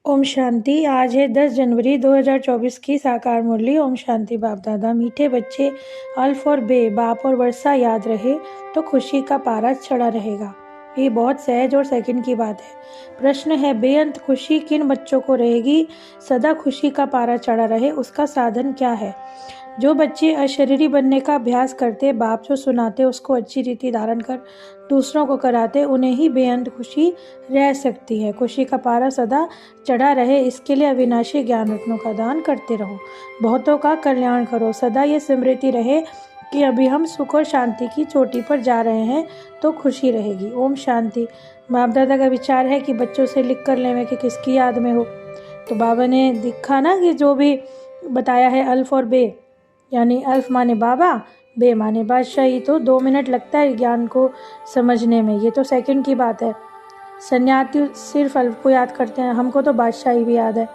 ओम शांति। आज है 10 जनवरी 2024 की साकार मुरली। ओम शांति। बाप दादा, मीठे बच्चे अल्फ और बे, बाप और वर्षा याद रहे तो खुशी का पारा चढ़ा रहेगा। ये बहुत सहज और सेकंड की बात है। प्रश्न है, बेअंत खुशी किन बच्चों को रहेगी? सदा खुशी का पारा चढ़ा रहे उसका साधन क्या है? जो बच्चे अशरीरी बनने का अभ्यास करते, बाप जो सुनाते उसको अच्छी रीति धारण कर दूसरों को कराते, उन्हें ही बेअंत खुशी रह सकती है। खुशी का पारा सदा चढ़ा रहे, इसके लिए अविनाशी ज्ञान रत्नों का दान करते रहो, बहुतों का कल्याण करो। सदा ये स्मृति रहे कि अभी हम सुख और शांति की चोटी पर जा रहे हैं, तो खुशी रहेगी। ओम शांति। बाप दादा का विचार है कि बच्चों से लिख कर लें कि किसकी याद में हो। तो बाबा ने दिखा ना कि जो भी बताया है अल्फ और बे, यानी अल्फ माने बाबा, बे माने बादशाही। तो 2 मिनट लगता है ज्ञान को समझने में, ये तो सेकंड की बात है। सन्यासी सिर्फ अल्फ को याद करते हैं, हमको तो बादशाही भी याद है।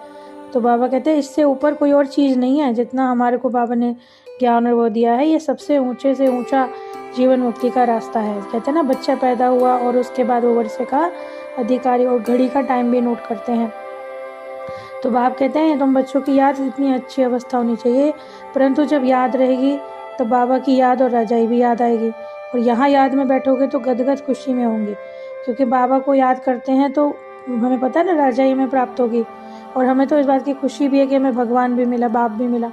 तो बाबा कहते हैं इससे ऊपर कोई और चीज़ नहीं है। जितना हमारे को बाबा ने ज्ञान और वो दिया है, ये सबसे ऊंचे से ऊंचा जीवन मुक्ति का रास्ता है। कहते हैं ना, बच्चा पैदा हुआ और उसके बाद वो वर्षे का अधिकारी और घड़ी का टाइम भी नोट करते हैं। तो बाप कहते हैं तुम बच्चों की याद इतनी अच्छी अवस्था होनी चाहिए, परंतु जब याद रहेगी तो बाबा की याद और रजाई भी याद आएगी। और यहाँ याद में बैठोगे तो गदगद खुशी में होंगे, क्योंकि बाबा को याद करते हैं तो हमें पता है ना रजाई में प्राप्त होगी। और हमें तो इस बात की खुशी भी है कि हमें भगवान भी मिला, बाप भी मिला।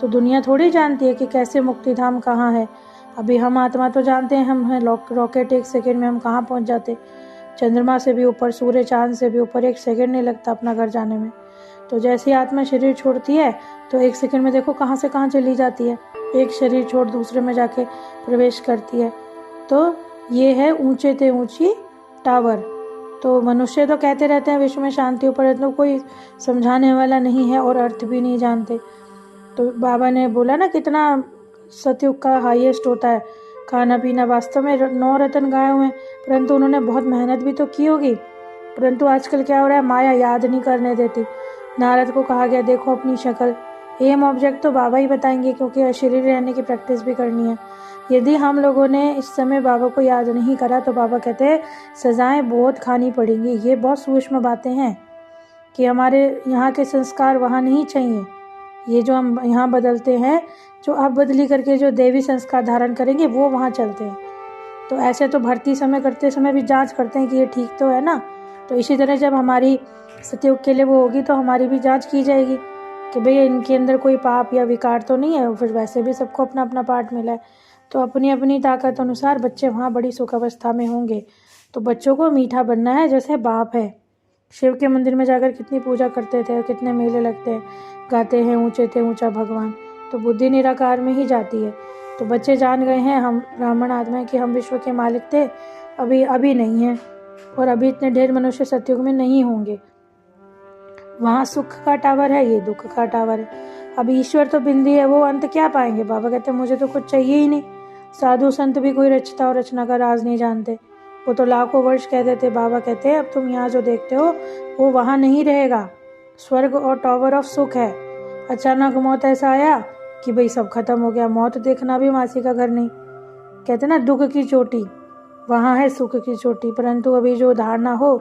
तो दुनिया थोड़ी जानती है कि कैसे मुक्ति धाम कहाँ है। अभी हम आत्मा तो जानते हैं, हम हैं रॉकेट, 1 सेकेंड में हम कहाँ पहुँच जाते। चंद्रमा से भी ऊपर, सूर्य चांद से भी ऊपर, 1 सेकेंड नहीं लगता अपना घर जाने में। तो जैसे आत्मा शरीर छोड़ती है तो 1 सेकंड में देखो कहाँ से कहाँ चली जाती है, एक शरीर छोड़ दूसरे में जाके प्रवेश करती है। तो ये है ऊंचे ते ऊंची टावर। तो मनुष्य तो कहते रहते हैं विश्व में शांति हो, परंतु कोई समझाने वाला नहीं है और अर्थ भी नहीं जानते। तो बाबा ने बोला ना कितना सतयुग का हाईएस्ट होता है खाना पीना। वास्तव में 9 रत्न गाए हुए हैं, परंतु उन्होंने बहुत मेहनत भी तो की होगी। परंतु आजकल क्या हो रहा है, माया याद नहीं करने देती। नारद को कहा गया देखो अपनी शक्ल। एम ऑब्जेक्ट तो बाबा ही बताएंगे, क्योंकि अशरीर रहने की प्रैक्टिस भी करनी है। यदि हम लोगों ने इस समय बाबा को याद नहीं करा तो बाबा कहते हैं सजाएं बहुत खानी पड़ेंगी। ये बहुत सूक्ष्म बातें हैं कि हमारे यहाँ के संस्कार वहाँ नहीं चाहिए। ये जो हम यहाँ बदलते हैं, जो आप बदली करके जो देवी संस्कार धारण करेंगे वो वहाँ चलते हैं। तो ऐसे तो भर्ती समय करते समय भी जांच करते हैं कि ये ठीक तो है ना। तो इसी तरह जब हमारी सतयुग के लिए वो होगी तो हमारी भी जांच की जाएगी कि भैया इनके अंदर कोई पाप या विकार तो नहीं है। फिर वैसे भी सबको अपना अपना पार्ट मिला है, तो अपनी अपनी ताकत अनुसार बच्चे वहाँ बड़ी सुख अवस्था में होंगे। तो बच्चों को मीठा बनना है जैसे बाप है। शिव के मंदिर में जाकर कितनी पूजा करते थे, कितने मेले लगते हैं, गाते हैं ऊंचे थे ऊंचा भगवान। तो बुद्धि निराकार में ही जाती है। तो बच्चे जान गए हैं हम ब्राह्मण आत्मा कि हम विश्व के मालिक थे, अभी नहीं है, और अभी इतने ढेर मनुष्य सतयुग में नहीं होंगे। वहाँ सुख का टावर है, ये दुख का टावर है। अब ईश्वर तो बिंदी है, वो अंत क्या पाएंगे। बाबा कहते हैं मुझे तो कुछ चाहिए ही नहीं। साधु संत भी कोई रचता और रचना का राज नहीं जानते, वो तो लाखों वर्ष कहते थे। बाबा कहते हैं अब तुम यहाँ जो देखते हो वो वहाँ नहीं रहेगा। स्वर्ग और टावर ऑफ सुख है। अचानक मौत ऐसा आया कि भाई सब खत्म हो गया। मौत देखना भी मासी का घर नहीं। कहते ना दुख की चोटी, वहाँ है सुख की चोटी। परंतु अभी जो धारणा हो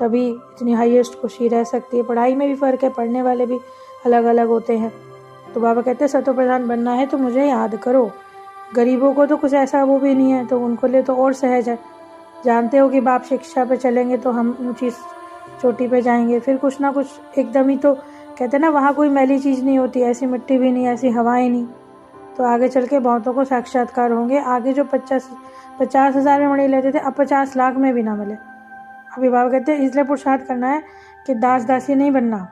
तभी इतनी हाईएस्ट खुशी रह सकती है। पढ़ाई में भी फ़र्क है, पढ़ने वाले भी अलग अलग होते हैं। तो बाबा कहते हैं सतो प्रधान बनना है तो मुझे याद करो। गरीबों को तो कुछ ऐसा वो भी नहीं है, तो उनको लिए तो और सहज है। जानते हो कि बाप शिक्षा पे चलेंगे तो हम ऊंची चोटी पे जाएंगे। फिर कुछ ना कुछ एकदम ही, तो कहते हैं ना वहाँ कोई मैली चीज़ नहीं होती, ऐसी मिट्टी भी नहीं, ऐसी हवाएं नहीं। तो आगे चल के बहुतों को साक्षात्कार होंगे। आगे जो 50,000 में मणि लेते थे, अब 50 लाख में भी ना मिले। अभी बाबा कहते हैं इसलिए पुरुषार्थ करना है कि दास दासी नहीं बनना।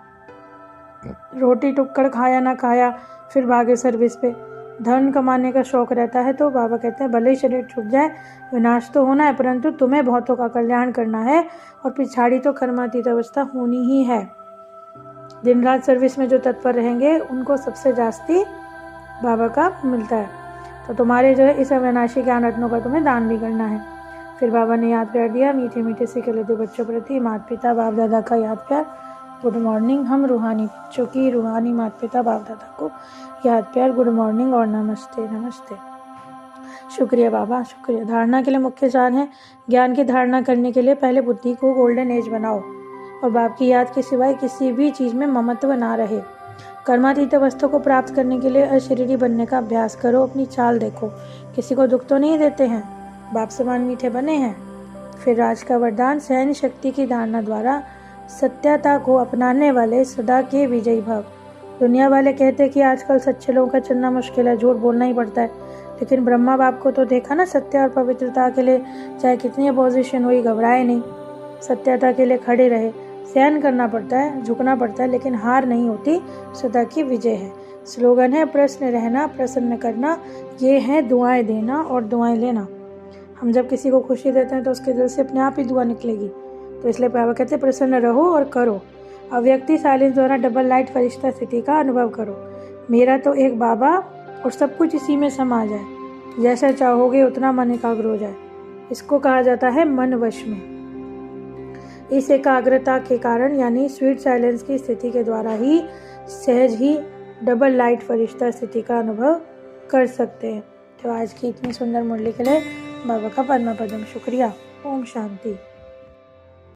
रोटी टुक्कड़ खाया ना खाया फिर भागे सर्विस पे। धन कमाने का शौक रहता है तो बाबा कहते हैं भले ही शरीर छूट जाए, विनाश तो होना है, परंतु तुम्हें बहुतों का कल्याण करना है और पिछाड़ी तो कर्मातीत अवस्था होनी ही है। दिन रात सर्विस में जो तत्पर रहेंगे उनको सबसे जास्ती बाबा का मिलता है। तो तुम्हारे जो है इस अविनाशी ज्ञान रत्नों का तुम्हें दान भी करना है। फिर बाबा ने याद कर दिया मीठे मीठे से कहते बच्चों प्रति माता पिता बाप दादा का याद प्यार। Good morning. हम रूहानी बच्चों की रूहानी माता पिता बाप दादा को याद प्यार, गुड मॉर्निंग और नमस्ते नमस्ते। शुक्रिया बाबा, शुक्रिया। धारणा के लिए मुख्य सार है, ज्ञान की धारणा करने के लिए पहले बुद्धि को गोल्डन एज बनाओ। और बाप की याद के सिवाय किसी भी चीज़ में ममत्व ना रहे। कर्मातीत वस्तु को प्राप्त करने के लिए अशरीरी बनने का अभ्यास करो। अपनी चाल देखो, किसी को दुख तो नहीं देते हैं, बाप समान मीठे बने हैं। फिर राज का वरदान, सहन शक्ति की धारणा द्वारा सत्यता को अपनाने वाले सदा के विजयी भव। दुनिया वाले कहते हैं कि आजकल सच्चे लोगों का चलना मुश्किल है, झूठ बोलना ही पड़ता है, लेकिन ब्रह्मा बाप को तो देखा ना, सत्य और पवित्रता के लिए चाहे कितनी अपोजिशन हुई घबराए नहीं, सत्यता के लिए खड़े रहे। सहन करना पड़ता है, झुकना पड़ता है, लेकिन हार नहीं होती, सदा की विजय है। स्लोगन है, प्रश्न रहना, प्रसन्न करना, ये है दुआएं देना और दुआएं लेना। हम जब किसी को खुशी देते हैं तो उसके दिल से अपने आप ही दुआ निकलेगी। तो इसलिए बाबा कहते हैं प्रसन्न रहो और करो। अव्यक्ति साइलेंस द्वारा डबल लाइट फरिश्ता स्थिति का अनुभव करो। मेरा तो एक बाबा और सब कुछ इसी में समा जाए, जैसा चाहोगे उतना मन एकाग्र हो जाए। इसको कहा जाता है मन वश में। इस एकाग्रता के कारण यानी स्वीट साइलेंस की स्थिति के द्वारा ही सहज ही डबल लाइट फरिश्ता स्थिति का अनुभव कर सकते हैं। तो आज की इतनी सुंदर मुरली के लिए बाबा का पद्म पद्म शुक्रिया। ओम शांति।